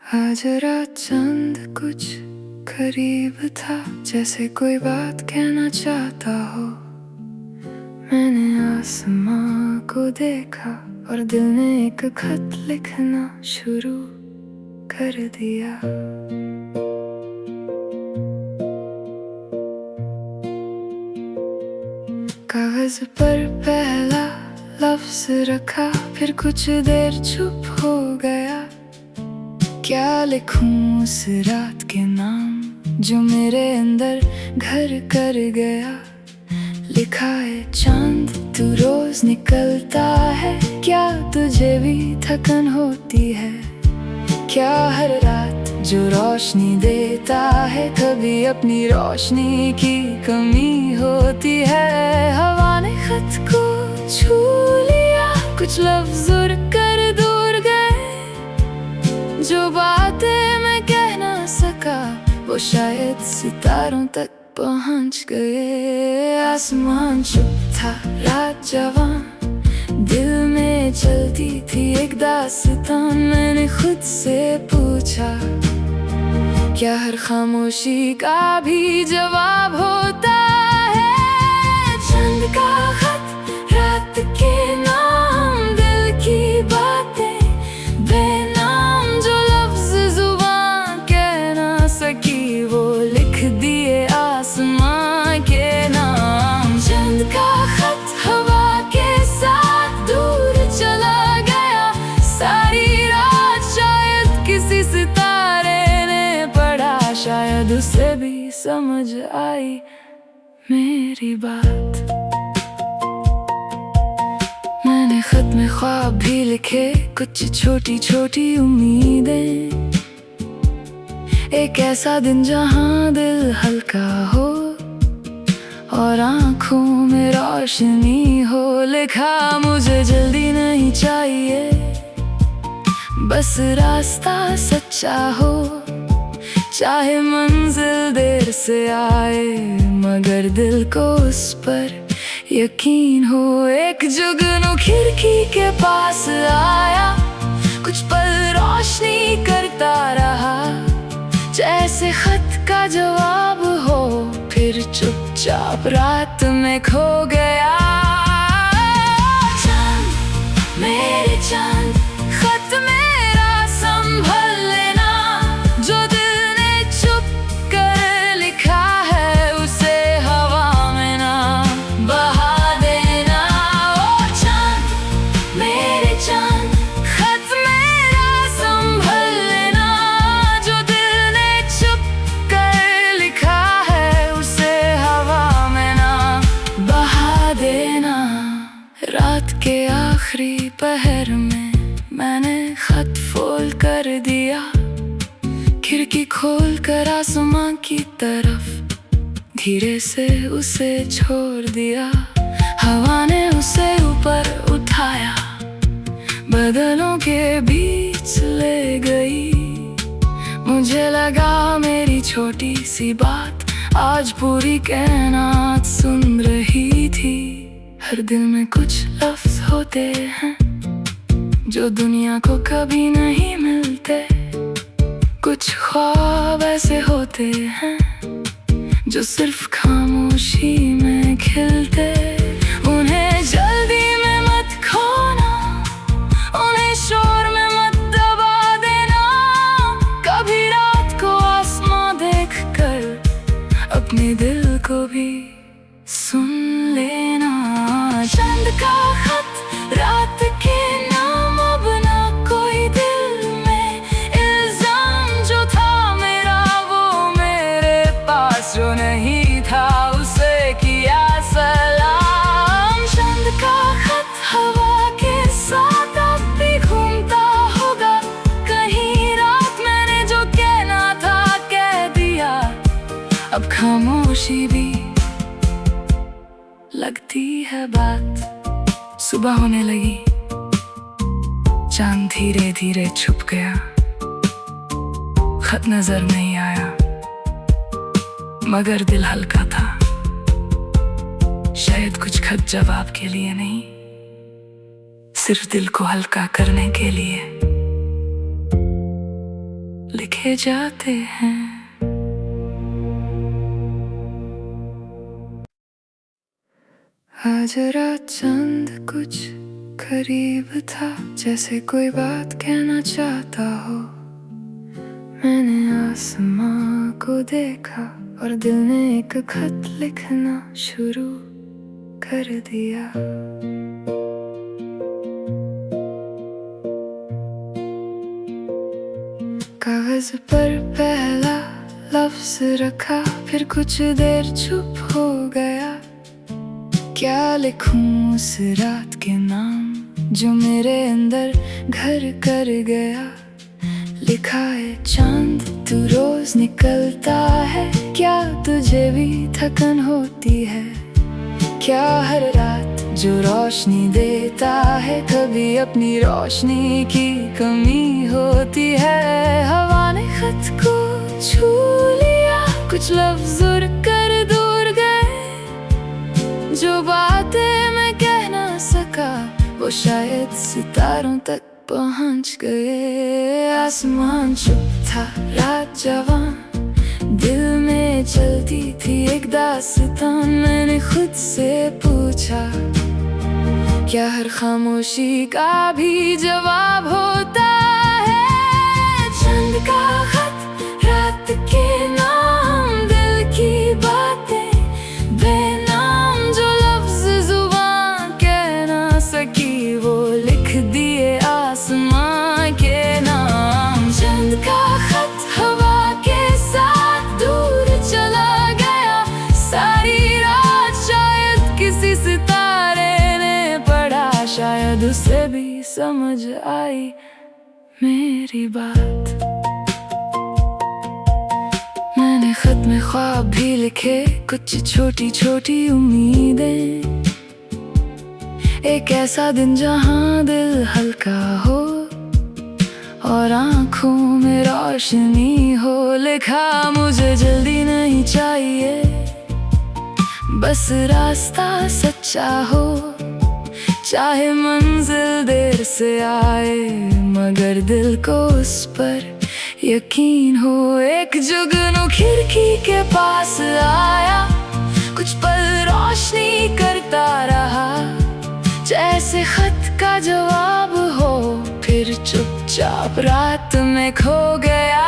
आज रात चांद कुछ करीब था, जैसे कोई बात कहना चाहता हो। मैंने आसमां को देखा और दिल ने एक खत लिखना शुरू कर दिया। कागज पर पहला लफ्ज रखा, फिर कुछ देर चुप हो गया। क्या लिखूं उस रात के नाम जो मेरे अंदर घर कर गया। लिखा है चांद तू रोज निकलता है, क्या तुझे भी थकन होती है। क्या हर रात जो रोशनी देता है, कभी अपनी रोशनी की कमी होती है। हवा ने खत को छू लिया, कुछ लफ्ज उड़ कर दूर गए। जो बातें मैं कह ना सका, वो शायद सितारों तक पहुंच गए। आसमान चुप था, रात जवान, दिल में चलती थी एक दास्तान। मैंने खुद से पूछा, क्या हर खामोशी का भी जवाब होता है। चंद का खत, रात के नाम, दिल की बातें बेनाम। जो लफ्ज जुबान कह ना सकी, वो लिख दिए आसमां के नाम। चंद का खत हवा के साथ दूर चला गया। सारी रात शायद किसी सितारे ने पढ़ा, शायद उसे भी समझ आई मेरी बात। मैंने खत में ख्वाब भी लिखे, कुछ छोटी छोटी उम्मीदें। एक ऐसा दिन जहां दिल हल्का हो और आंखों में रोशनी हो। लिखा मुझे जल्दी नहीं चाहिए, बस रास्ता सच्चा हो। चाहे मंजिल देर से आए, मगर दिल को उस पर यकीन हो। एक जुगनू खिड़की के पास आया, कुछ पल रोशनी करता रहा। जैसे खत का जवाब हो, फिर चुपचाप रात में खो गया। चांद मेरे चांद, खत मेरा संभल लेना। जो दिल ने चुप कर लिखा है, उसे हवा में ना बहा देना। ओ चांद मेरे चांद, खत मेरा संभल लेना। जो दिल ने चुप कर लिखा है, उसे हवा में ना बहा देना। रात के आखिरी पहर में मैंने खत फोल्ड कर दिया। खिड़की खोल कर आसमां की तरफ धीरे से उसे छोड़ दिया। हवा ने उसे ऊपर उठाया, बादलों के बीच ले गई। मुझे लगा मेरी छोटी सी बात आज पूरी कायनात सुन रही थी। हर दिल में कुछ लफ्ज होते हैं जो दुनिया को कभी नहीं मिलते। कुछ ख्वाब ऐसे होते हैं जो सिर्फ खामोशी में खिलते। उन्हें जल्दी में मत खोना, उन्हें शोर में मत दबा देना। कभी रात को आसमां देख कर अपने दिल को भी सुन लेना। चंद का खत, रात के नाम, अब ना कोई दिल में इल्जाम। जो था मेरा वो मेरे पास, जो नहीं था उसे किया सलाम। चंद का खत हवा के साथ अब भी घूमता होगा कहीं। रात मैंने जो कहना था कह दिया, अब खामोशी भी लगती है बात। सुबह होने लगी, चांद धीरे धीरे छुप गया। खत नजर नहीं आया, मगर दिल हल्का था। शायद कुछ खत जवाब के लिए नहीं, सिर्फ दिल को हल्का करने के लिए। लिखे जाते हैं। आज रात चांद कुछ करीब था, जैसे कोई बात कहना चाहता हो। मैंने आसमां को देखा और दिल ने एक खत लिखना शुरू कर दिया। कागज पर पहला लफ्ज रखा, फिर कुछ देर चुप हो गया। क्या लिखूं उस रात के नाम जो मेरे अंदर घर कर गया। लिखा है चांद तू रोज निकलता है, क्या तुझे भी थकन होती है। क्या हर रात जो रोशनी देता है, कभी अपनी रोशनी की कमी होती है। हवा ने खत को छू लिया, कुछ लफ्ज उड़ कर दूर गए। जो बातें मैं कह ना सका वो शायद सितारों तक पहुंच गए। आसमान चुप था, रात जवान, दिल में चलती थी एक दास्तान। मैंने खुद से पूछा, क्या हर खामोशी का भी जवाब होता है। चंद का खत, रात के नाम, दिल की बातें बेनाम। जो लफ्ज जुबान कह ना सकी वो लिख दिए आसमां के नाम। चंद का खत हवा के साथ दूर चला गया। सारी रात शायद किसी सितारे ने पढ़ा, शायद उसे भी समझ आई मेरी बात। मैंने खत में ख्वाब भी लिखे, कुछ छोटी छोटी उम्मीदें। एक ऐसा दिन जहां दिल हल्का हो और आंखों में रोशनी हो। लिखा मुझे जल्दी नहीं चाहिए, बस रास्ता सच्चा हो। चाहे मंजिल देर से आए, मगर दिल को उस पर यकीन हो। एक जुगनू खिड़की के पास आया, कुछ पल रोशनी करता रहा, जैसे खत का जवाब हो। फिर चुपचाप रात में खो गया।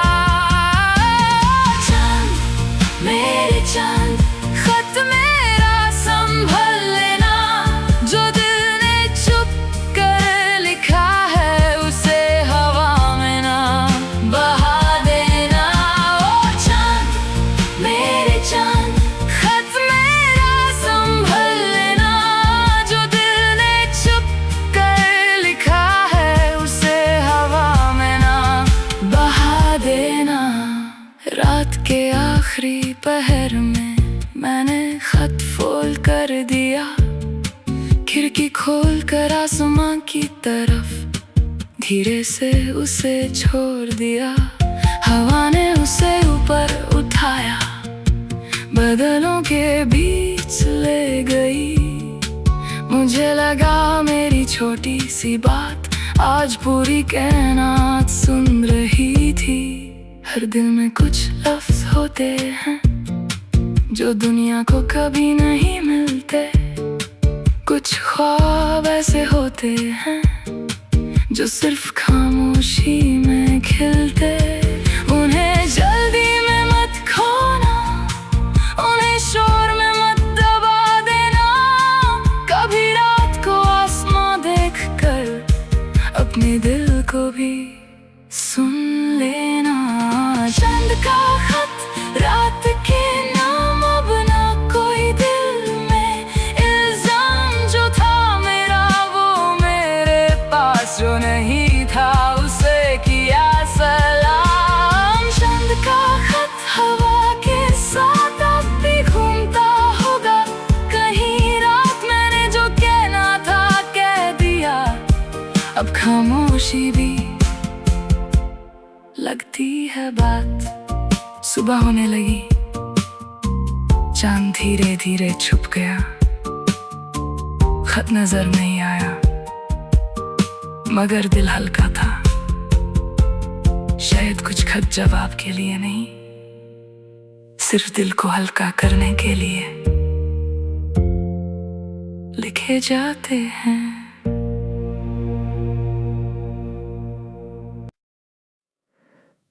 चांद मेरे चांद, खत मेरा संभल लेना। जो दिल ने चुप कर लिखा है, उसे हवा में ना बहा देना। ओ चांद मेरे चांद, खत मेरा संभल लेना। जो दिल ने चुप कर लिखा है, उसे हवा में ना बहा देना। रात के आखिरी पहर में मैंने खत फोल्ड कर दिया। खिड़की खोल कर आसमां की तरफ धीरे से उसे छोड़ दिया। हवा ने उसे ऊपर उठाया, बादलों के बीच ले गई। मुझे लगा मेरी छोटी सी बात आज पूरी कायनात सुन रही थी। हर दिल में कुछ लफ्ज होते हैं जो दुनिया को कभी नहीं मिलते। कुछ ख्वाब ऐसे होते हैं जो सिर्फ खामोशी में खिलते। उन्हें जल्दी में मत खोना, उन्हें शोर में मत दबा देना। कभी रात को आसमां देख कर अपने दिल को भी सुन लेना। चंद का खत, रात के नाम, अब ना कोई दिल में इल्जाम। जो था मेरा वो मेरे पास, जो नहीं था उसे किया सलाम। चंद का खत हवा के साथ अब भी घूमता होगा कहीं। रात मैंने जो कहना था कह दिया, अब खामोशी भी लगती है बात। सुबह होने लगी, चांद धीरे धीरे छुप गया। खत नजर नहीं आया, मगर दिल हल्का था। शायद कुछ खत जवाब के लिए नहीं, सिर्फ दिल को हल्का करने के लिए लिखे जाते हैं।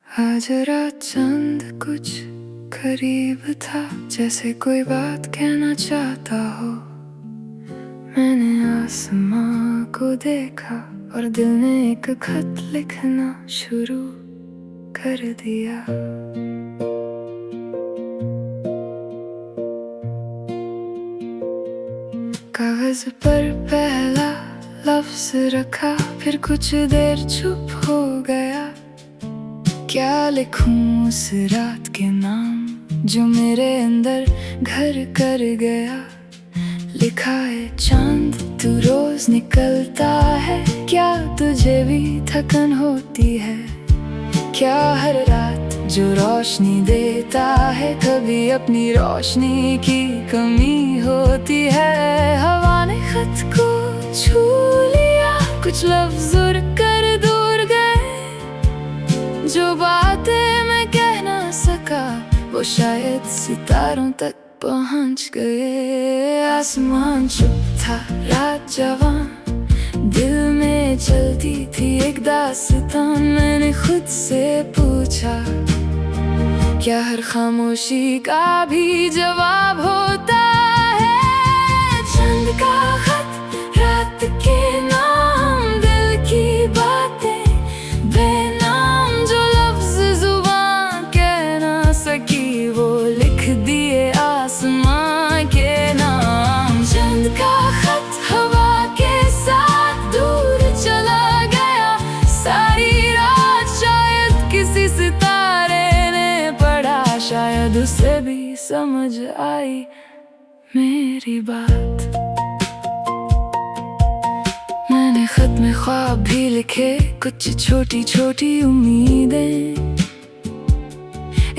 आज रात चांद कुछ करीब था, जैसे कोई बात कहना चाहता हो। मैंने आसमां को देखा और दिल ने एक खत लिखना शुरू कर दिया। कागज पर पहला लफ्ज रखा, फिर कुछ देर चुप हो गया। क्या लिखूं उस रात के नाम जो मेरे अंदर घर कर गया। लिखा है चांद तू रोज निकलता है, क्या तुझे भी थकन होती है। क्या हर रात जो रोशनी देता है, कभी अपनी रोशनी की कमी होती है। हवा ने खत को छू लिया, कुछ लफ्ज उड़ कर दूर गए। जो बातें मैं कह ना सका वो शायद सितारों तक पहुंच गए। आसमान चुप था, रात जवान, दिल में चलती थी एक दास्तान। मैंने खुद से पूछा, क्या हर खामोशी का भी जवाब होता है। चंद का खत, रात के नाम, दिल की बातें बेनाम। जो लफ्ज जुबान कह ना सकी वो लिख दिए आसमां के नाम। चंद का खत हवा के साथ दूर चला गया। सारी रात शायद किसी सितारे ने पढ़ा, शायद उसे भी समझ आई मेरी बात। मैंने खत में ख्वाब भी लिखे, कुछ छोटी छोटी उम्मीदें।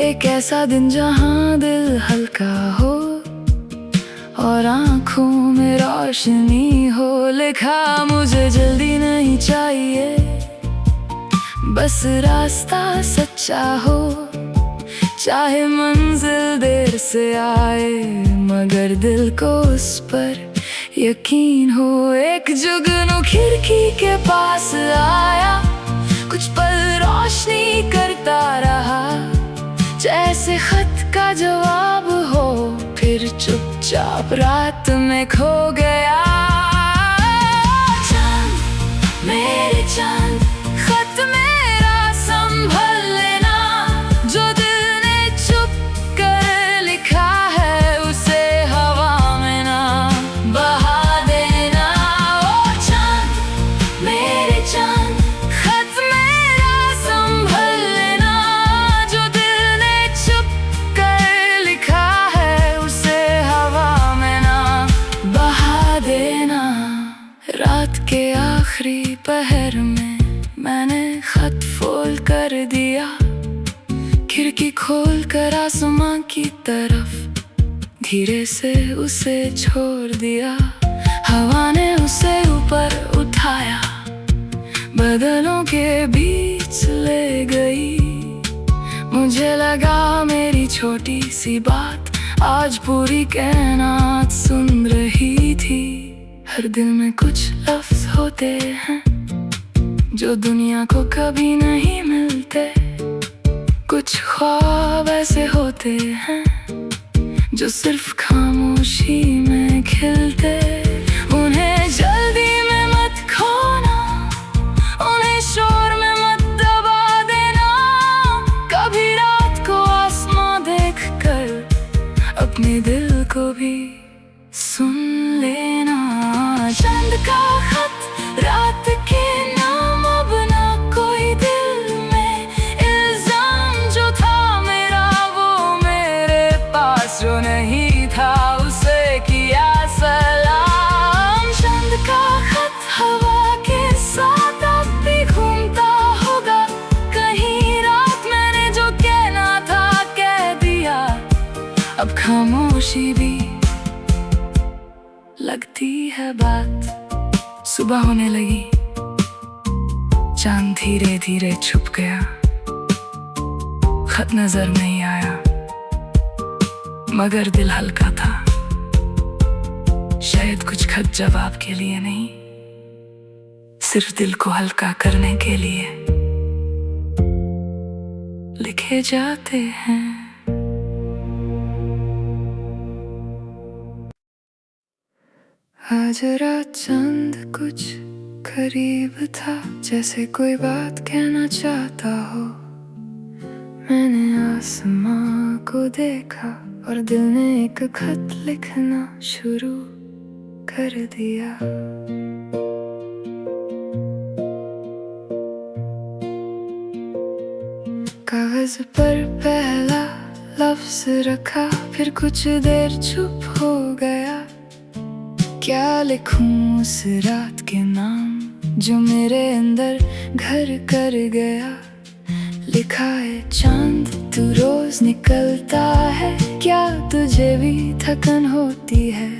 एक ऐसा दिन जहां दिल हल्का हो और आंखों में रोशनी हो। लिखा मुझे जल्दी नहीं चाहिए, बस रास्ता सच्चा हो। चाहे मंजिल देर से आए, मगर दिल को उस पर यकीन हो। एक जुगनू खिड़की के पास आया, कुछ पल रोशनी करता रहा, जैसे खत का जवाब हो। फिर चुपचाप रात में खो गया। चांद मेरे चांद, खत मेरा संभल लेना। जो दिल ने चुप कर लिखा है, उसे हवा में ना बहा देना। ओ चांद मेरे चांद, खत मेरा संभल लेना। जो दिल ने चुप कर लिखा है, उसे हवा में ना बहा देना। रात के आखिरी पहर में मैंने खत फोल्ड कर दिया। खिड़की खोल कर आसमां की तरफ धीरे से उसे छोड़ दिया। हवा ने उसे ऊपर उठाया, बादलों के बीच ले गई। मुझे लगा मेरी छोटी सी बात आज पूरी कायनात सुन रही थी। हर दिल में कुछ लफ्ज होते हैं जो दुनिया को कभी नहीं मिलते। कुछ ख्वाब ऐसे होते हैं जो सिर्फ खामोशी में खिलते। उन्हें जल्दी में मत खोना, उन्हें शोर में मत दबा देना। कभी रात को आसमां देख कर अपने दिल को भी सुन लेना। चांद का खत, रात के नाम, अब ना कोई दिल में इल्जाम। जो था मेरा वो मेरे पास, जो नहीं था उसे किया सलाम। चांद का खत हवा के साथ अब भी घूमता होगा कहीं। रात मैंने जो कहना था कह दिया, अब खामोशी भी लगती है बात। सुबह होने लगी, चांद धीरे धीरे छुप गया। खत नजर नहीं आया, मगर दिल हल्का था। शायद कुछ खत जवाब के लिए नहीं, सिर्फ दिल को हल्का करने के लिए लिखे जाते हैं। आज रात चांद कुछ करीब था, जैसे कोई बात कहना चाहता हो। मैंने आसमां को देखा और दिल ने एक खत लिखना शुरू कर दिया। कागज पर पहला लफ्ज रखा, फिर कुछ देर चुप हो गया। क्या लिखूं उस रात के नाम जो मेरे अंदर घर कर गया। लिखा है चांद तू रोज निकलता है, क्या तुझे भी थकन होती है।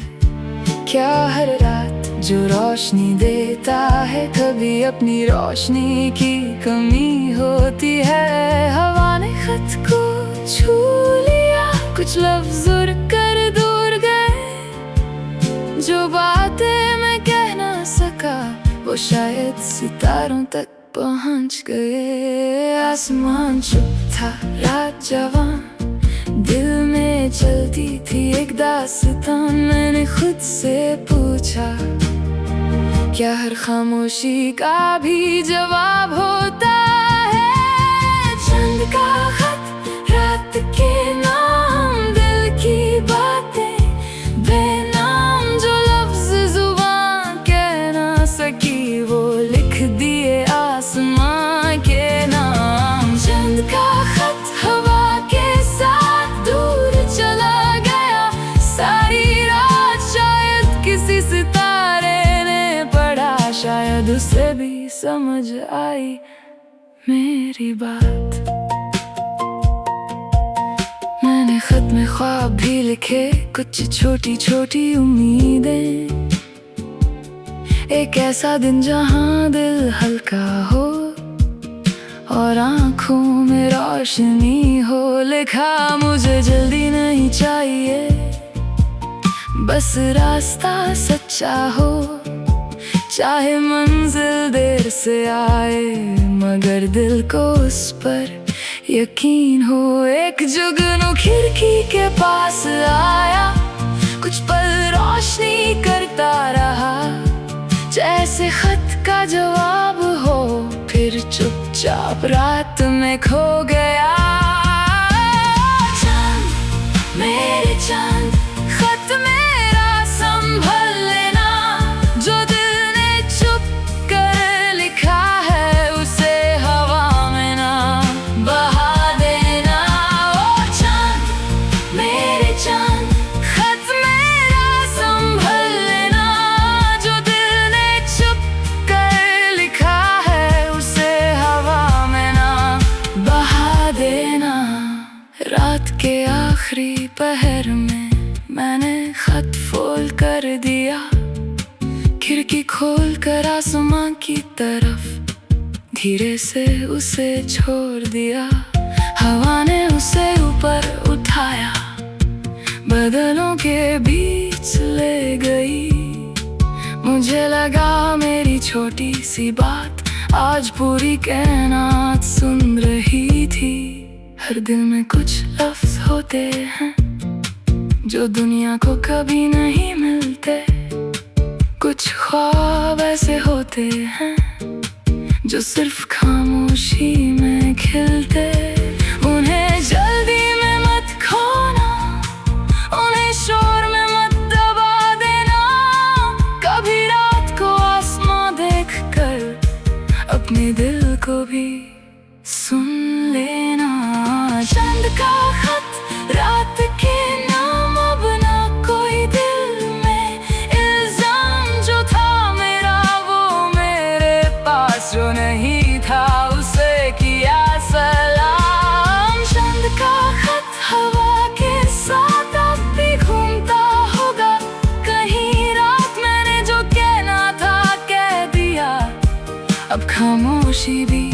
क्या हर रात जो रोशनी देता है, कभी अपनी रोशनी की कमी होती है। हवा ने खत को छू लिया, कुछ लफ्ज उड़ कर दूर गए। जो बातें मैं कह ना सका, वो शायद सितारों तक पहुंच गए। आसमान चुप था, रात जवान, दिल में चलती थी एक दास्तान। मैंने खुद से पूछा, क्या हर खामोशी का भी जवाब होता है। चंद का खत, रात के नाम, दिल की बातें बेनाम। जो लफ्ज जुबान कह ना सकी, वो लिख दिए आसमां के नाम। चंद का खत हवा के साथ दूर चला गया। सारी रात शायद किसी सितारे ने पढ़ा, शायद उसे भी समझ आई मेरी बात। मैंने खत में ख्वाब भी लिखे, कुछ छोटी छोटी उम्मीदें। एक ऐसा दिन जहां दिल हल्का हो और आंखों में रोशनी हो। लिखा मुझे जल्दी नहीं चाहिए, बस रास्ता सच्चा हो। चाहे मंजिल देर से आए, मगर दिल को उस पर यकीन हो। एक जुगनू खिड़की के पास आया, कुछ पल रोशनी करता रहा, जैसे खत का जवाब हो। फिर चुपचाप रात में खो गया। चांद मेरे चांद, खत मेरा संभल लेना। जो दिल ने चुप कर लिखा है, उसे हवा में ना बहा देना। ओ चांद मेरे चांद, खत मेरा संभल लेना। जो दिल ने चुप कर लिखा है, उसे हवा में ना बहा देना। रात के आखिरी पहर में मैंने खत फोल्ड कर दिया। खिड़की खोल कर आसमां की तरफ धीरे से उसे छोड़ दिया। हवा ने उसे ऊपर उठाया, बादलों के बीच ले गई। मुझे लगा मेरी छोटी सी बात आज पूरी कायनात सुन रही थी। हर दिल में कुछ लफ्ज होते हैं जो दुनिया को कभी नहीं मिलते। कुछ ख्वाब ऐसे होते हैं जो सिर्फ खामोशी में खिलते। उन्हें जल्दी में मत खोना, उन्हें शोर में मत दबा देना। कभी रात को आसमां देख कर अपने दिल को भी सुन लेना। चांद का खत, रात के नाम, अब ना कोई दिल में इल्जाम। जो था मेरा वो मेरे पास, जो नहीं था उसे किया सलाम। चांद का खत हवा के साथ अब भी घूमता होगा कहीं। रात मैंने जो कहना था कह दिया, अब खामोशी भी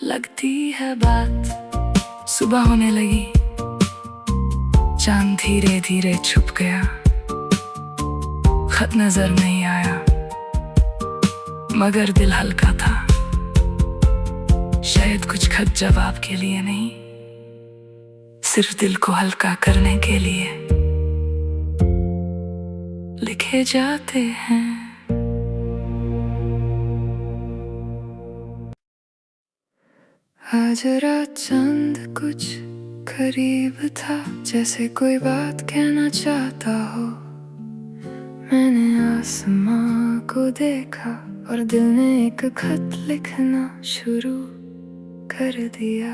लगती है बात। सुबह होने लगी, चांद धीरे धीरे छुप गया। खत नजर नहीं आया, मगर दिल हल्का था। शायद कुछ खत जवाब के लिए नहीं, सिर्फ दिल को हल्का करने के लिए लिखे जाते हैं। आज रात चांद कुछ करीब था, जैसे कोई बात कहना चाहता हो। मैंने आसमां को देखा और दिल ने एक खत लिखना शुरू कर दिया।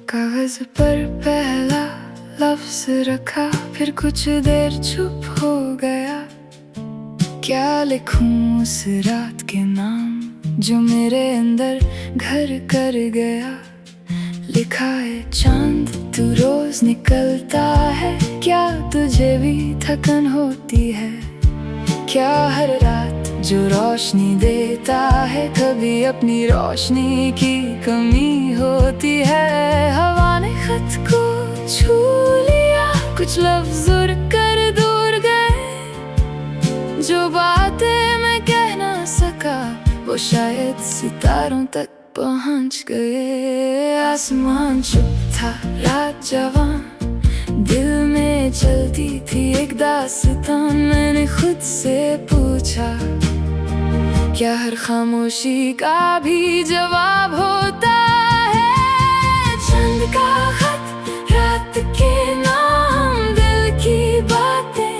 कागज पर पहला लफ्ज रखा, फिर कुछ देर चुप हो गया। क्या लिखूं उस रात के नाम जो मेरे अंदर घर कर गया। लिखा है चांद तू रोज निकलता है, क्या तुझे भी थकन होती है। क्या हर रात जो रोशनी देता है, कभी अपनी रोशनी की कमी होती है। हवा ने खत को छू लिया, कुछ लफ्ज उड़ कर दूर गए। जो बातें मैं कह ना सका, वो शायद सितारों तक पहुंच गए। आसमान चुप था, रात जवान, दिल में चलती थी एक दास्तान। मैंने खुद से पूछा, क्या हर खामोशी का भी जवाब होता है। चंद का खत, रात के नाम, दिल की बातें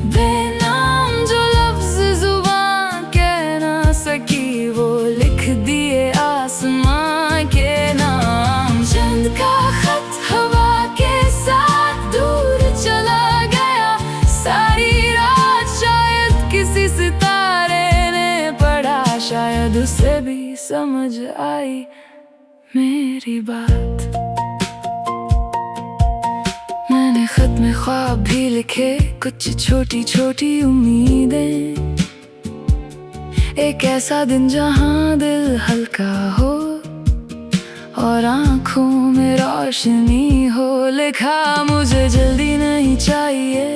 बेनाम। जो लफ्ज जुबान कह ना सकी, वो लिख दिए आसमां के नाम। चंद का खत हवा के साथ दूर चला गया। सारी रात शायद किसी सितारे ने पढ़ा, शायद उसे भी समझ आई मेरी बात। मैंने खत में ख्वाब भी लिखे, कुछ छोटी छोटी उम्मीदें। एक ऐसा दिन जहां दिल हल्का हो और आंखों में रोशनी हो। लिखा मुझे जल्दी नहीं चाहिए,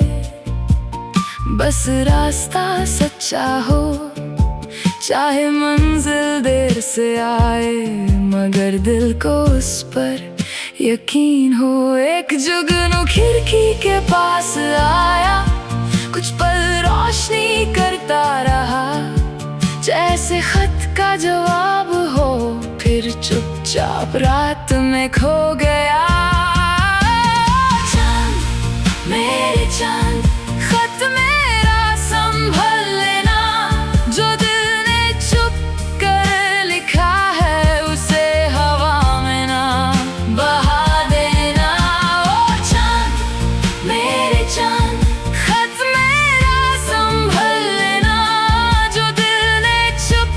बस रास्ता सच्चा हो। चाहे मंजिल देर से आए, मगर दिल को उस पर यकीन हो। एक जुगनू खिड़की के पास आया, कुछ पल रोशनी करता रहा, जैसे खत का जवाब हो। फिर चुपचाप रात में खो गया। चांद मेरे चांद, खत मेरा संभल लेना। जो दिल ने चुप कर लिखा है, उसे हवा में ना बहा देना। ओ चांद मेरे चांद, खत मेरा संभल लेना। जो दिल ने चुप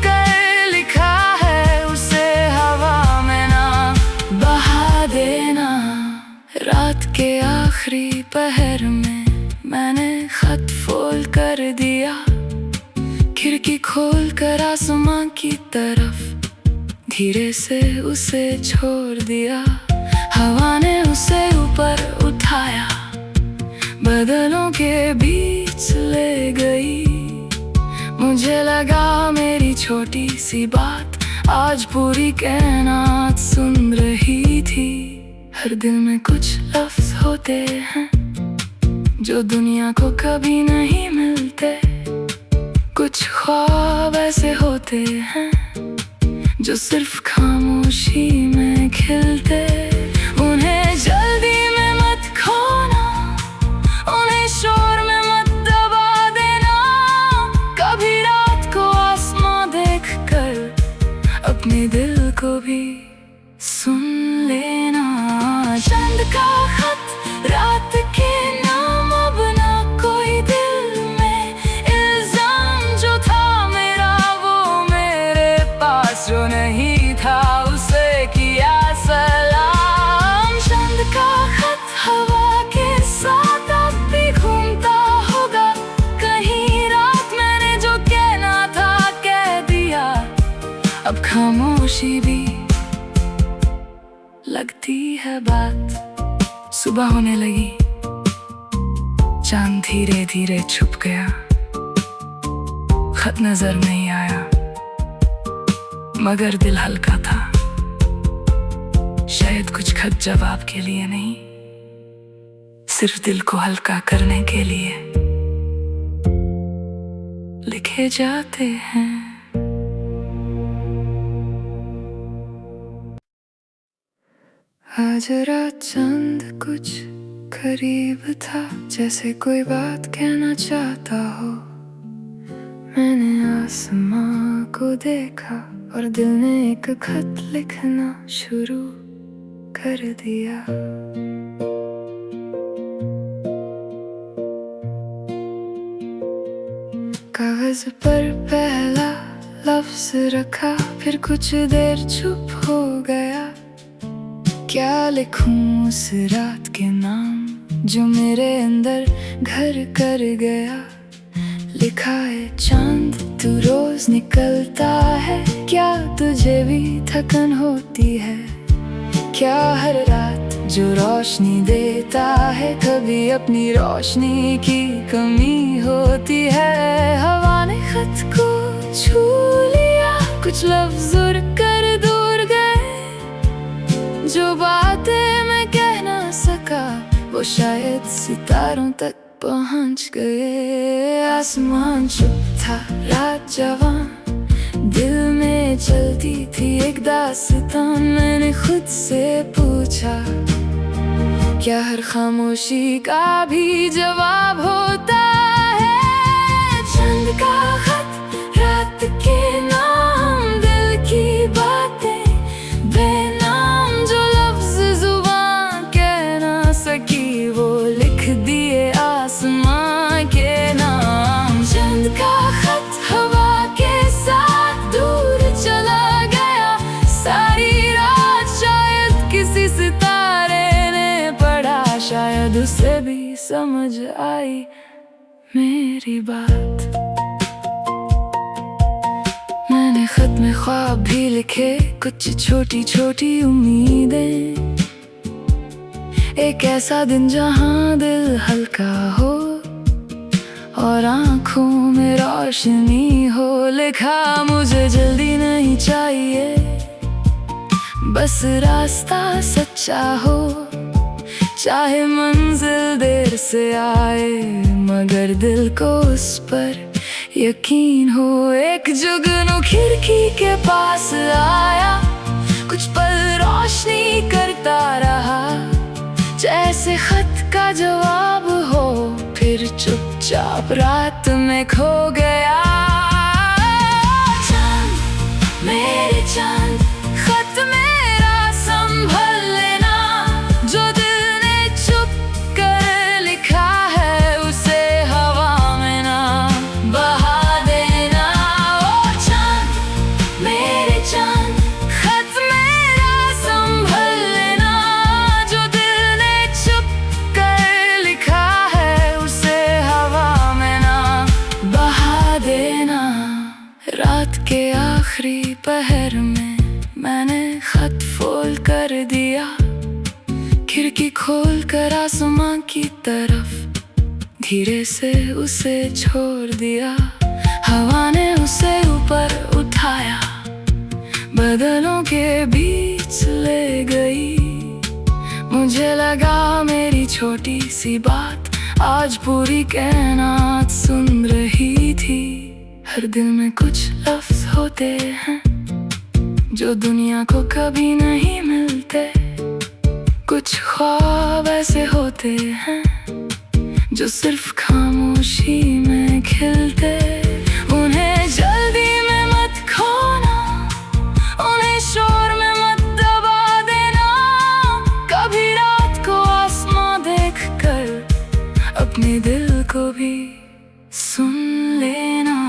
कर लिखा है, उसे हवा में ना बहा देना। रात के आखिरी पहर में मैंने खत फोल्ड कर दिया। खिड़की खोल कर आसमां की तरफ धीरे से उसे छोड़ दिया। हवा ने उसे ऊपर उठाया, बादलों के बीच ले गई। मुझे लगा मेरी छोटी सी बात आज पूरी कायनात सुन रही थी। हर दिल में कुछ लफ्ज होते हैं जो दुनिया को कभी नहीं मिलते। कुछ ख्वाब ऐसे होते हैं जो सिर्फ खामोशी में खिलते। उन्हें जल्दी में मत खोना, उन्हें शोर में मत दबा देना। कभी रात को आसमां देख कर अपने दिल को भी सुन लेना। चांद का खत, रात के नाम, अब ना कोई दिल में इल्जाम। जो था मेरा वो मेरे पास, जो नहीं था उसे किया सलाम। चांद का है बात। सुबह होने लगी, चांद धीरे धीरे छुप गया। खत नजर नहीं आया, मगर दिल हल्का था। शायद कुछ खत जवाब के लिए नहीं, सिर्फ दिल को हल्का करने के लिए लिखे जाते हैं। आज रात चांद कुछ करीब था, जैसे कोई बात कहना चाहता हो। मैंने आसमां को देखा और दिल ने एक खत लिखना शुरू कर दिया। कागज पर पहला लफ्ज रखा, फिर कुछ देर चुप हो गया। क्या लिखूं उस रात के नाम जो मेरे अंदर घर कर गया। लिखा है चांद तू रोज निकलता है, क्या तुझे भी थकन होती है। क्या हर रात जो रोशनी देता है, कभी अपनी रोशनी की कमी होती है। हवा ने खत को छू लिया, कुछ लफ्ज उड़ कर दूर गए। जो बातें मैं कह ना सका, वो शायद सितारों तक पहुंच गए। आसमान चुप था, रात जवान, दिल में चलती थी एक दास्तान। मैंने खुद से पूछा, क्या हर खामोशी का भी जवाब होता है। चंद का खत, रात के नाम, दिल की बातें बेनाम। जो लफ्ज जुबान कह ना सकी, वो लिख दिए आसमां के नाम। चंद का खत हवा के साथ दूर चला गया। सारी रात शायद किसी सितारे ने पढ़ा, शायद उसे भी समझ आई मेरी बात। मैंने खत में ख्वाब भी लिखे, कुछ छोटी छोटी उम्मीदें। एक ऐसा दिन जहां दिल हल्का हो और आंखों में रोशनी हो। लिखा मुझे जल्दी नहीं चाहिए, बस रास्ता सच्चा हो। चाहे मंजिल देर से आए, मगर दिल को उस पर यकीन हो। एक जुगनू खिड़की के पास आया, कुछ पल रोशनी करता रहा। जैसे खत का जवाब हो, फिर चुपचाप रात में खो गया। चांद मेरे चांद, खत मेरा संभल लेना। जो दिल ने चुप कर लिखा है, उसे हवा में ना बहा देना। ओ चांद मेरे चांद, खत मेरा संभल लेना। जो दिल ने चुप कर लिखा है, उसे हवा में ना बहा देना। रात के आखिरी पहर में मैंने खत फोल्ड कर दिया। खिड़की खोल कर आसमां की तरफ धीरे से उसे छोड़ दिया। हवा ने उसे ऊपर उठाया, बादलों के बीच ले गई। मुझे लगा मेरी छोटी सी बात आज पूरी कायनात सुन रही थी। हर दिल में कुछ लफ्ज होते हैं जो दुनिया को कभी नहीं मिलते। कुछ ख्वाब ऐसे होते हैं जो सिर्फ खामोशी में खिलते। उन्हें जल्दी में मत खोना, उन्हें शोर में मत दबा देना। कभी रात को आसमां देख कर अपने दिल को भी सुन लेना।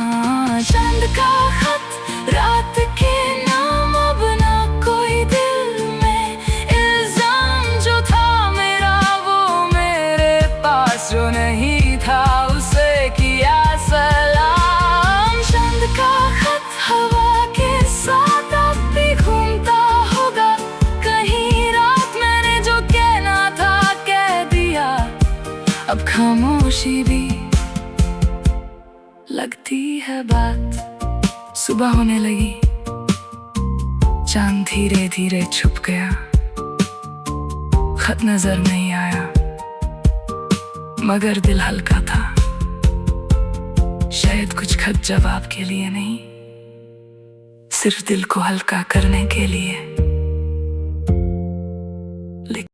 चांद का खत, रात के नाम, अब ना कोई दिल में इल्जाम। जो था मेरा वो मेरे पास, जो नहीं था उसे किया सलाम। चांद का खत हवा के साथ अब भी घूमता होगा कहीं। रात मैंने जो खामोशी भी लगती है बात। सुबह होने लगी, चांद धीरे धीरे छुप गया। खत नजर नहीं आया, मगर दिल हल्का था। शायद कुछ खत जवाब के लिए नहीं, सिर्फ दिल को हल्का करने के लिए।